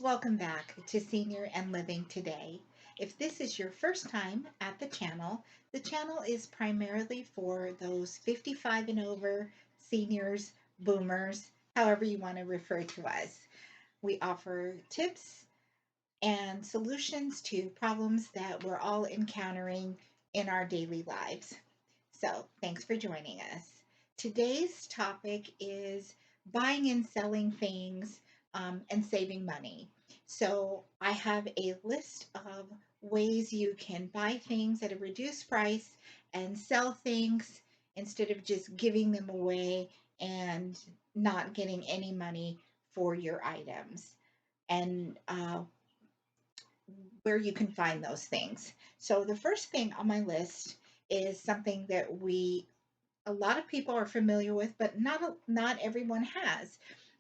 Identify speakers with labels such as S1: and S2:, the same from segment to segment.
S1: Welcome back to Senior and Living Today. If this is your first time at the channel is primarily for those 55 and over seniors, boomers, however you want to refer to us. We offer tips and solutions to problems that we're all encountering in our daily lives. So, thanks for joining us. Today's topic is buying and selling things and saving money. So, I have a list of ways you can buy things at a reduced price and sell things instead of just giving them away and not getting any money for your items. And where you can find those things. So the first thing on my list is something that a lot of people are familiar with, but not everyone has,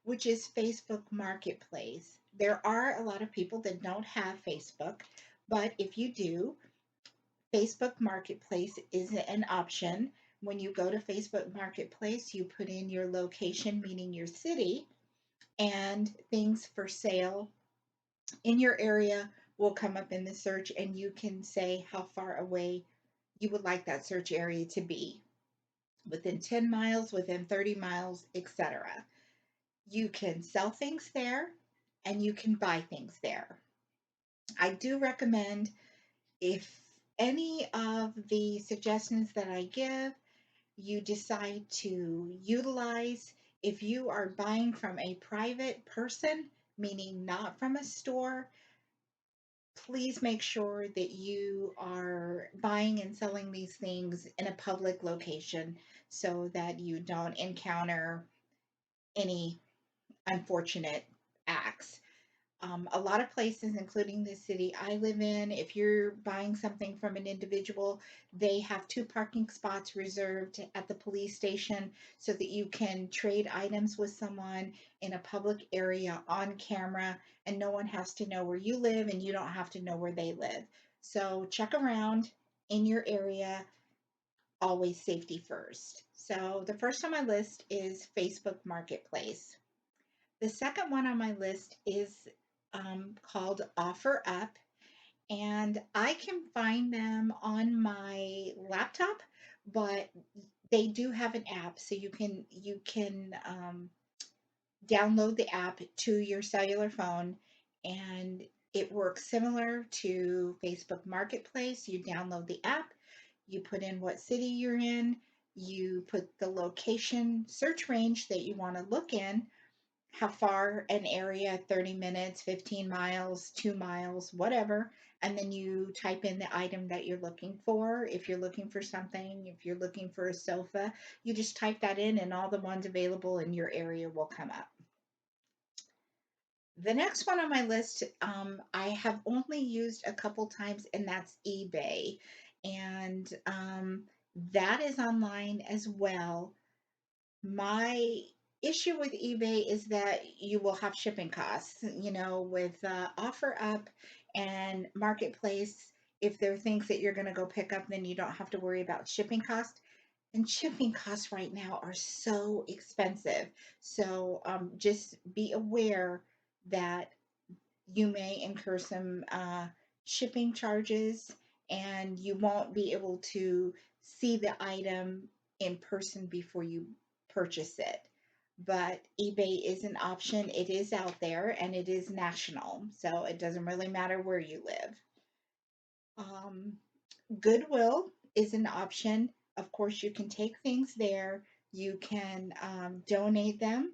S1: which is Facebook Marketplace. There are a lot of people that don't have Facebook, but if you do, Facebook Marketplace is an option. When you go to Facebook Marketplace, you put in your location, meaning your city, and things for sale in your area will come up in the search, and you can say how far away you would like that search area to be, within 10 miles, within 30 miles, etc. You can sell things there and you can buy things there. I do recommend, if any of the suggestions that I give you decide to utilize, if you are buying from a private person, meaning not from a store, please make sure that you are buying and selling these things in a public location so that you don't encounter any unfortunate acts. A lot of places, including the city I live in, if you're buying something from an individual, they have two parking spots reserved at the police station so that you can trade items with someone in a public area on camera, and no one has to know where you live and you don't have to know where they live. So check around in your area, always safety first. So the first on my list is Facebook Marketplace. The second one on my list is called Offer Up, and I can find them on my laptop, but they do have an app, so you can download the app to your cellular phone, and it works similar to Facebook Marketplace. You download the app, you put in what city you're in, you put the location search range that you want to look in, how far an area, 30 minutes, 15 miles, 2 miles, whatever. And then you type in the item that you're looking for. If you're looking for something, if you're looking for a sofa, you just type that in and all the ones available in your area will come up. The next one on my list, I have only used a couple times, and that's eBay. And that is online as well. My issue with eBay is that you will have shipping costs. With OfferUp and Marketplace, if there are things that you're going to go pick up, then you don't have to worry about shipping costs. And shipping costs right now are so expensive. So just be aware that you may incur some shipping charges, and you won't be able to see the item in person before you purchase it. But eBay is an option. It is out there and it is national, so it doesn't really matter where you live. Um, Goodwill is an option. Of course, you can take things there, you can donate them.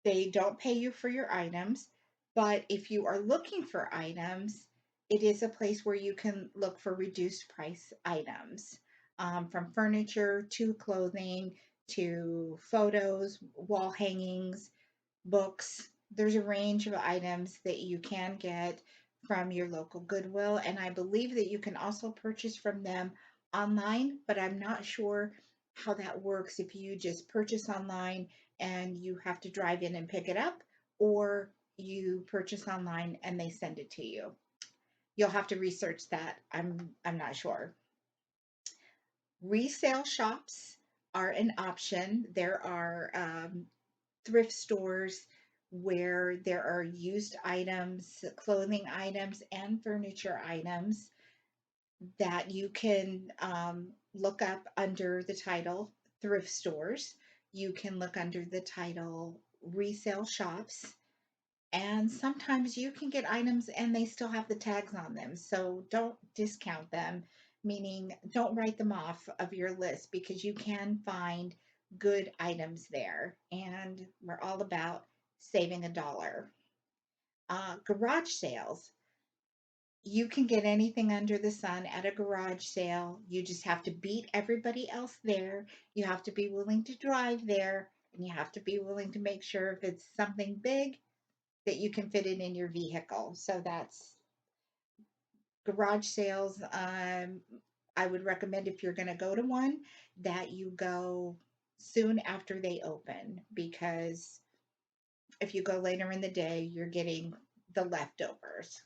S1: They don't pay you for your items, but if you are looking for items, it is a place where you can look for reduced price items, from furniture to clothing to photos, wall hangings, books. There's a range of items that you can get from your local Goodwill, and I believe that you can also purchase from them online, but I'm not sure how that works, if you just purchase online and you have to drive in and pick it up, or you purchase online and they send it to you. You'll have to research that. I'm not sure. Resale shops are an option. There are thrift stores where there are used items, clothing items, and furniture items that you can look up under the title thrift stores. You can look under the title resale shops. And sometimes you can get items and they still have the tags on them. So don't discount them, meaning don't write them off of your list because you can find good items there. And we're all about saving a dollar. Garage sales. You can get anything under the sun at a garage sale. You just have to beat everybody else there. You have to be willing to drive there, and you have to be willing to make sure if it's something big that you can fit it in your vehicle. So that's garage sales. I would recommend if you're going to go to one that you go soon after they open, because if you go later in the day, you're getting the leftovers.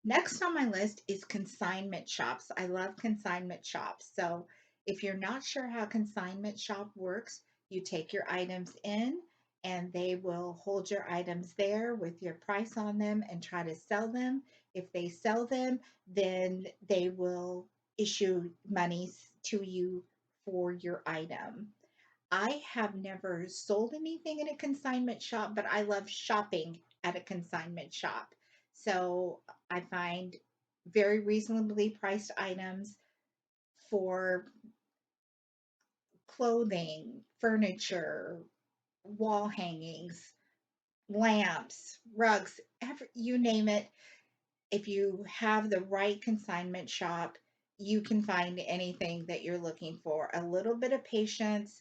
S1: Next on my list is consignment shops. I love consignment shops. So if you're not sure how consignment shop works, you take your items in and they will hold your items there with your price on them and try to sell them. If they sell them, then they will issue monies to you for your item. I have never sold anything in a consignment shop, but I love shopping at a consignment shop. So I find very reasonably priced items for clothing, furniture, wall hangings, lamps, rugs, you name it. If you have the right consignment shop, you can find anything that you're looking for. A little bit of patience.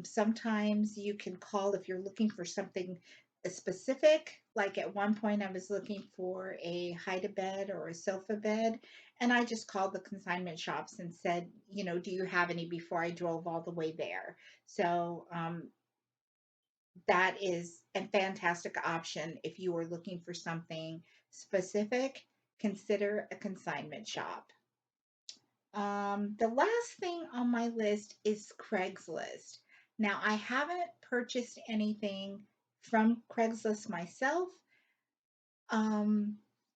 S1: Sometimes you can call if you're looking for something specific. Like at one point, I was looking for a hide bed or a sofa bed, and I just called the consignment shops and said, do you have any before I drove all the way there? So that is a fantastic option if you are looking for something specific. Consider a consignment shop. The last thing on my list is Craigslist. Now, I haven't purchased anything from Craigslist myself. Um,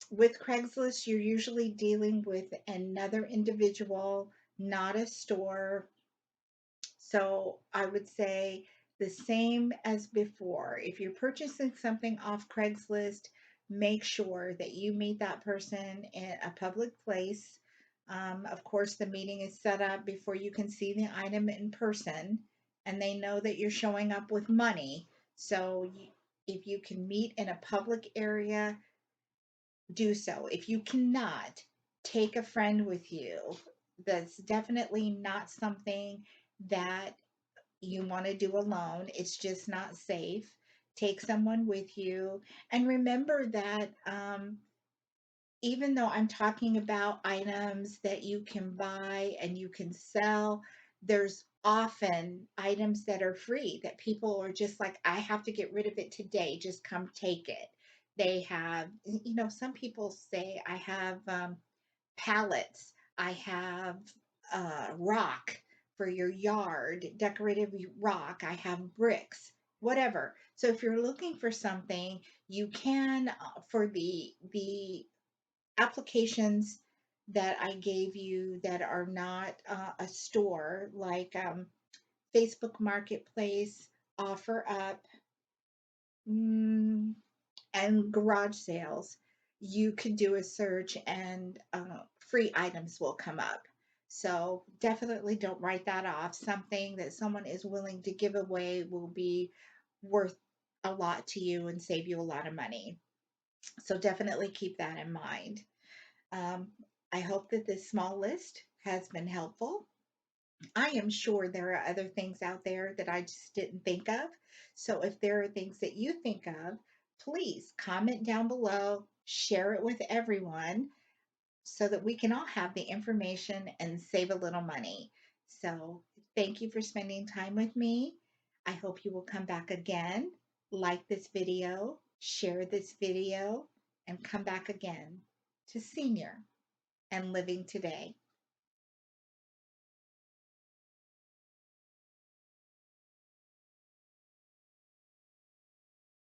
S1: with Craigslist, you're usually dealing with another individual, not a store. So I would say the same as before. If you're purchasing something off Craigslist, make sure that you meet that person in a public place. Of course, the meeting is set up before you can see the item in person, and they know that you're showing up with money. So if you can meet in a public area, do so. If you cannot, take a friend with you. That's definitely not something that you want to do alone. It's just not safe. Take someone with you. And remember that even though I'm talking about items that you can buy and you can sell, there's often items that are free that people are just like, I have to get rid of it today. Just come take it. They have, some people say, I have pallets. I have rock for your yard, decorative rock. I have bricks, whatever. So if you're looking for something, you can for the applications that I gave you that are not a store, like Facebook Marketplace, OfferUp, mm, and garage sales, you could do a search and free items will come up. So definitely don't write that off. Something that someone is willing to give away will be worth a lot to you and save you a lot of money. So definitely keep that in mind. Um, I hope that this small list has been helpful. I am sure there are other things out there that I just didn't think of. So if there are things that you think of, please comment down below, share it with everyone so that we can all have the information and save a little money. So thank you for spending time with me. I hope you will come back again, like this video, share this video, and come back again to Senior and Living Today.